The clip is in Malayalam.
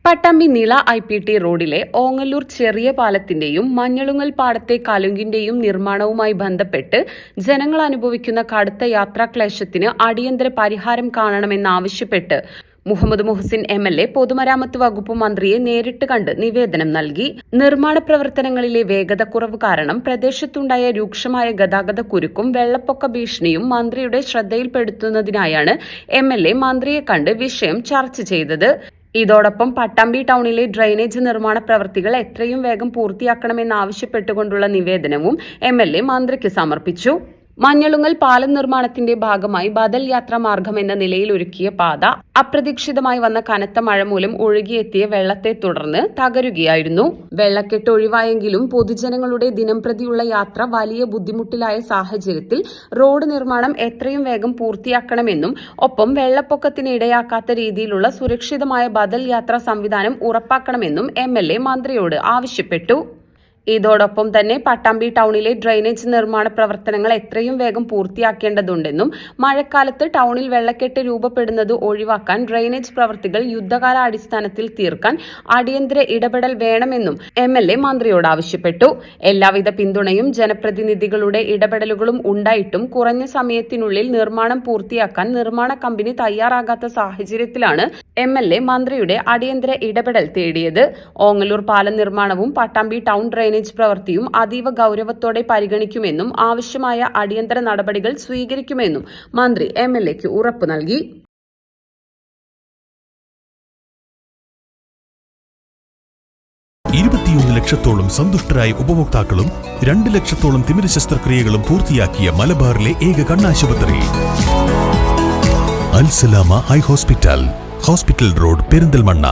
പട്ടാമ്പി നിള IPT റോഡിലെ ഓങ്ങല്ലൂർ ചെറിയ പാലത്തിന്റെയും മഞ്ഞളുങ്ങൽ പാടത്തെ കലുങ്കിന്റെയും നിർമ്മാണവുമായി ബന്ധപ്പെട്ട് ജനങ്ങൾ അനുഭവിക്കുന്ന കടുത്ത യാത്രാക്ലേശത്തിന് അടിയന്തര പരിഹാരം കാണണമെന്നാവശ്യപ്പെട്ട് മുഹമ്മദ് മുഹസിൻ MLA പൊതുമരാമത്ത് വകുപ്പ് മന്ത്രിയെ നേരിട്ട് കണ്ട് നിവേദനം നൽകി. നിർമ്മാണ പ്രവർത്തനങ്ങളിലെ വേഗതക്കുറവ് കാരണം പ്രദേശത്തുണ്ടായ രൂക്ഷമായ ഗതാഗത കുരുക്കും വെള്ളപ്പൊക്ക ഭീഷണിയും മന്ത്രിയുടെ ശ്രദ്ധയിൽപ്പെടുത്തുന്നതിനായാണ് MLA മന്ത്രിയെ കണ്ട് വിഷയം ചർച്ച ചെയ്തത്. ഇതോടൊപ്പം പട്ടാമ്പി ടൗണിലെ ഡ്രെയിനേജ് നിർമ്മാണ പ്രവൃത്തികൾ എത്രയും വേഗം പൂർത്തിയാക്കണമെന്നാവശ്യപ്പെട്ടുകൊണ്ടുള്ള നിവേദനവും MLA മന്ത്രിക്ക് സമർപ്പിച്ചു. മഞ്ഞളുങ്ങൽ പാലം നിർമ്മാണത്തിന്റെ ഭാഗമായി ബദൽ യാത്രാ മാർഗം എന്ന നിലയിൽ ഒരുക്കിയ പാത അപ്രതീക്ഷിതമായി വന്ന കനത്ത മഴ മൂലം ഒഴുകിയെത്തിയ വെള്ളത്തെ തുടർന്ന് തകരുകയായിരുന്നു. വെള്ളക്കെട്ട് ഒഴിവായെങ്കിലും പൊതുജനങ്ങളുടെ ദിനംപ്രതിയുള്ള യാത്ര വലിയ ബുദ്ധിമുട്ടിലായ സാഹചര്യത്തിൽ റോഡ് നിർമ്മാണം എത്രയും വേഗം പൂർത്തിയാക്കണമെന്നും ഒപ്പം വെള്ളപ്പൊക്കത്തിന് ഇടയാക്കാത്ത രീതിയിലുള്ള സുരക്ഷിതമായ ബദൽ യാത്രാ സംവിധാനം ഉറപ്പാക്കണമെന്നും MLA മന്ത്രിയോട് ആവശ്യപ്പെട്ടു. ഇതോടൊപ്പം തന്നെ പട്ടാമ്പി ടൗണിലെ ഡ്രെയിനേജ് നിർമ്മാണ പ്രവർത്തനങ്ങൾ എത്രയും വേഗം പൂർത്തിയാക്കേണ്ടതുണ്ടെന്നും മഴക്കാലത്ത് ടൗണിൽ വെള്ളക്കെട്ട് രൂപപ്പെടുന്നത് ഒഴിവാക്കാൻ ഡ്രെയിനേജ് പ്രവൃത്തികൾ യുദ്ധകാലാടിസ്ഥാനത്തിൽ തീർക്കാൻ അടിയന്തര ഇടപെടൽ വേണമെന്നും MLA മന്ത്രിയോട് ആവശ്യപ്പെട്ടു. എല്ലാവിധ പിന്തുണയും ജനപ്രതിനിധികളുടെ ഇടപെടലുകളും ഉണ്ടായിട്ടും കുറഞ്ഞ സമയത്തിനുള്ളിൽ നിർമ്മാണം പൂർത്തിയാക്കാൻ നിർമ്മാണ കമ്പനി തയ്യാറാകാത്ത സാഹചര്യത്തിലാണ് MLA മന്ത്രിയുടെ അടിയന്തര ഇടപെടൽ തേടിയത്. ഓങ്ങല്ലൂർ പാലം നിർമ്മാണവും പട്ടാമ്പി ടൗൺ ഡ്രെയിനേജ് പ്രവൃത്തിയും അതീവ ഗൌരവത്തോടെ പരിഗണിക്കുമെന്നും ആവശ്യമായ അടിയന്തര നടപടികൾ സ്വീകരിക്കുമെന്നും മന്ത്രി MLAക്ക് ഉറപ്പു നൽകി. 21 ലക്ഷത്തോളം സന്തുഷ്ടരായ ഉപഭോക്താക്കളും 2 ലക്ഷത്തോളം തിമിര ശസ്ത്രക്രിയകളും പൂർത്തിയാക്കിയ മലബാറിലെ ഏക കണ്ണാശുപത്രി അൽ സലാമ ഹൈ ഹോസ്പിറ്റൽ റോഡ് പെരിന്തൽമണ്ണ.